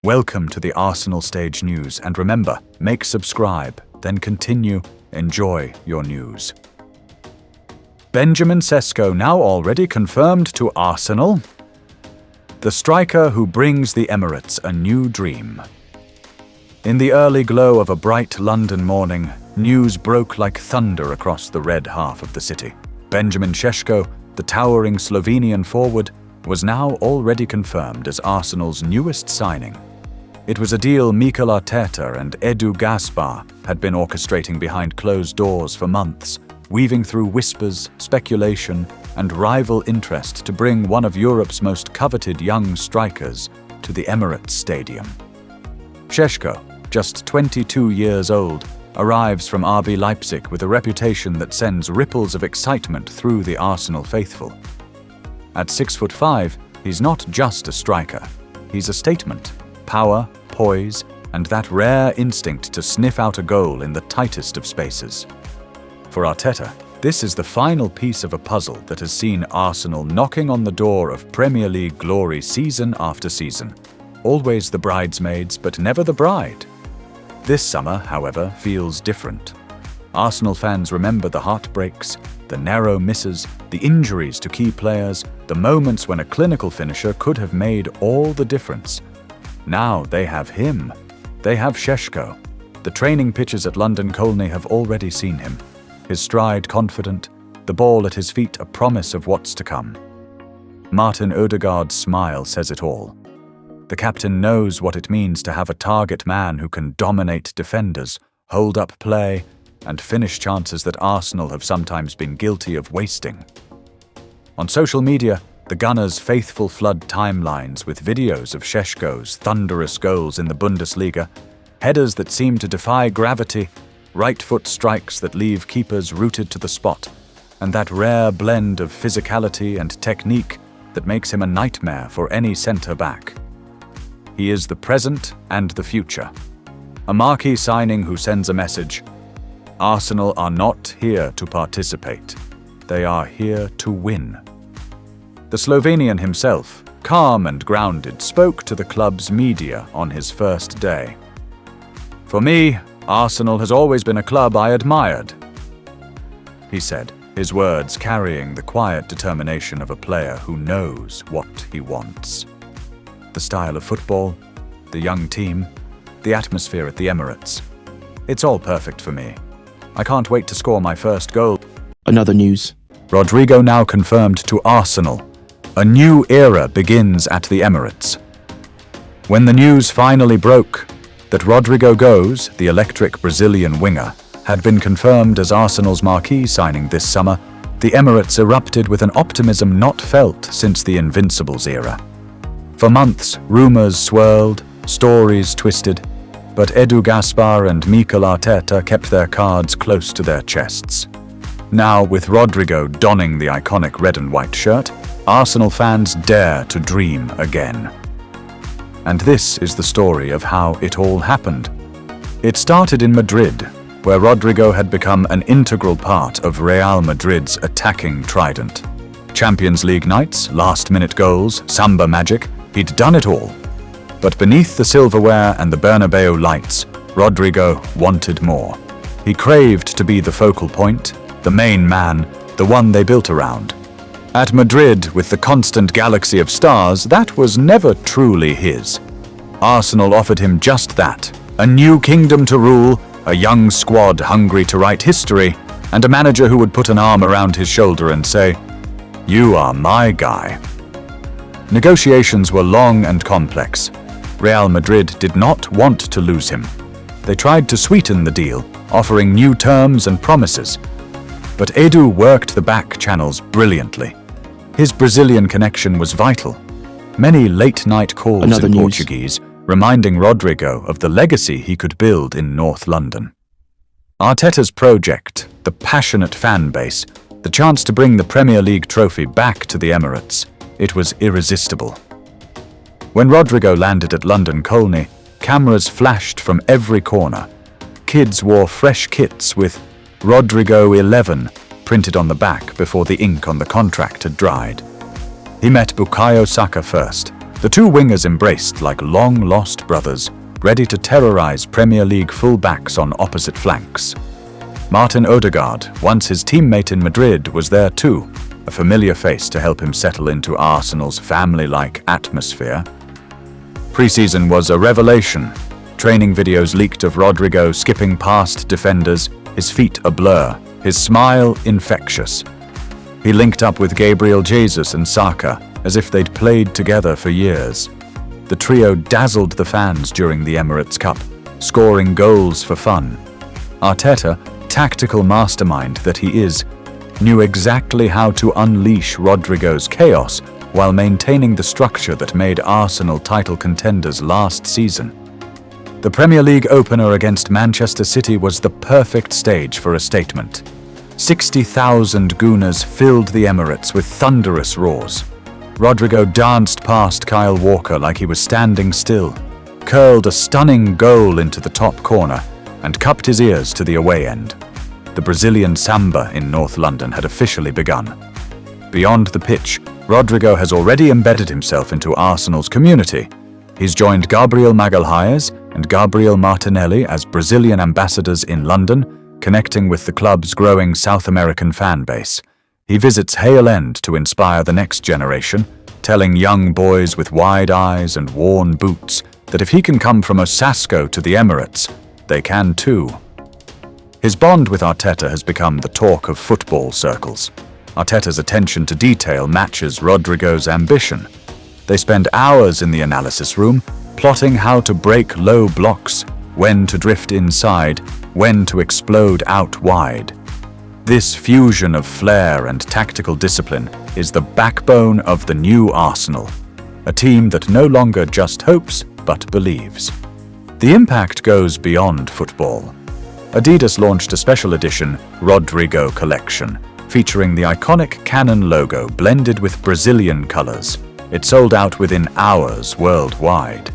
Welcome to the Arsenal Stage News, and remember, make subscribe, then continue, enjoy your news. Benjamin Sesko now already confirmed to Arsenal. The striker who brings the Emirates a new dream. In the early glow of a bright London morning, news broke like thunder across the red half of the city. Benjamin Sesko, the towering Slovenian forward, was now already confirmed as Arsenal's newest signing. It was a deal Mikel Arteta and Edu Gaspar had been orchestrating behind closed doors for months, weaving through whispers, speculation, and rival interest to bring one of Europe's most coveted young strikers to the Emirates Stadium. Sesko, just 22 years old, arrives from RB Leipzig with a reputation that sends ripples of excitement through the Arsenal faithful. At 6'5", he's not just a striker, he's a statement. Power, poise, and that rare instinct to sniff out a goal in the tightest of spaces. For Arteta, this is the final piece of a puzzle that has seen Arsenal knocking on the door of Premier League glory season after season. Always the bridesmaids, but never the bride. This summer, however, feels different. Arsenal fans remember the heartbreaks, the narrow misses, the injuries to key players, the moments when a clinical finisher could have made all the difference. Now they have him. They have Sesko. The training pitches at London Colney have already seen him. His stride confident, the ball at his feet a promise of what's to come. Martin Odegaard's smile says it all. The captain knows what it means to have a target man who can dominate defenders, hold up play, and finish chances that Arsenal have sometimes been guilty of wasting. On social media, the Gunners' faithful flood timelines with videos of Sesko's thunderous goals in the Bundesliga, headers that seem to defy gravity, right-foot strikes that leave keepers rooted to the spot, and that rare blend of physicality and technique that makes him a nightmare for any centre-back. He is the present and the future. A marquee signing who sends a message: Arsenal are not here to participate. They are here to win. The Slovenian himself, calm and grounded, spoke to the club's media on his first day. For me, Arsenal has always been a club I admired, he said, his words carrying the quiet determination of a player who knows what he wants. The style of football, the young team, the atmosphere at the Emirates. It's all perfect for me. I can't wait to score my first goal. Another news. Rodrygo now confirmed to Arsenal. A new era begins at the Emirates. When the news finally broke that Rodrygo goes, the electric Brazilian winger, had been confirmed as Arsenal's marquee signing this summer, the Emirates erupted with an optimism not felt since the Invincibles era. For months, rumours swirled, stories twisted, but Edu Gaspar and Mikel Arteta kept their cards close to their chests. Now, with Rodrygo donning the iconic red and white shirt, Arsenal fans dare to dream again. And this is the story of how it all happened. It started in Madrid, where Rodrygo had become an integral part of Real Madrid's attacking trident. Champions League nights, last-minute goals, samba magic, he'd done it all. But beneath the silverware and the Bernabeu lights, Rodrygo wanted more. He craved to be the focal point, the main man, the one they built around. At Madrid, with the constant galaxy of stars, that was never truly his. Arsenal offered him just that, a new kingdom to rule, a young squad hungry to write history, and a manager who would put an arm around his shoulder and say, "You are my guy." Negotiations were long and complex. Real Madrid did not want to lose him. They tried to sweeten the deal, offering new terms and promises. But Edu worked the back channels brilliantly. His Brazilian connection was vital. Many late-night calls in Portuguese, reminding Rodrygo of the legacy he could build in North London. Arteta's project, the passionate fan base, the chance to bring the Premier League trophy back to the Emirates, it was irresistible. When Rodrygo landed at London Colney, cameras flashed from every corner. Kids wore fresh kits with Rodrygo 11 printed on the back before the ink on the contract had dried. He met Bukayo Saka first, The two wingers embraced like long-lost brothers, ready to terrorize Premier League full-backs on opposite flanks. Martin Odegaard, once his teammate in Madrid, was there too, a familiar face to help him settle into Arsenal's family-like atmosphere. Pre-season was a revelation. Training videos leaked of Rodrygo skipping past defenders, his feet a blur, his smile infectious. He linked up with Gabriel Jesus and Saka, as if they'd played together for years. The trio dazzled the fans during the Emirates Cup, scoring goals for fun. Arteta, tactical mastermind that he is, knew exactly how to unleash Rodrygo's chaos while maintaining the structure that made Arsenal title contenders last season. The Premier League opener against Manchester City was the perfect stage for a statement. 60,000 Gooners filled the Emirates with thunderous roars. Rodrygo danced past Kyle Walker like he was standing still, curled a stunning goal into the top corner, and cupped his ears to the away end. The Brazilian samba in North London had officially begun. Beyond the pitch, Rodrygo has already embedded himself into Arsenal's community. He's joined Gabriel Magalhaes and Gabriel Martinelli as Brazilian ambassadors in London, connecting with the club's growing South American fan base. He visits Hale End to inspire the next generation, telling young boys with wide eyes and worn boots that if he can come from a Sesko to the Emirates, they can too. His bond with Arteta has become the talk of football circles. Arteta's attention to detail matches Rodrygo's ambition. They spend hours in the analysis room, plotting how to break low blocks, when to drift inside, when to explode out wide. This fusion of flair and tactical discipline is the backbone of the new Arsenal, a team that no longer just hopes, but believes. The impact goes beyond football. Adidas launched a special edition Rodrygo collection, featuring the iconic Canon logo blended with Brazilian colors. It sold out within hours worldwide.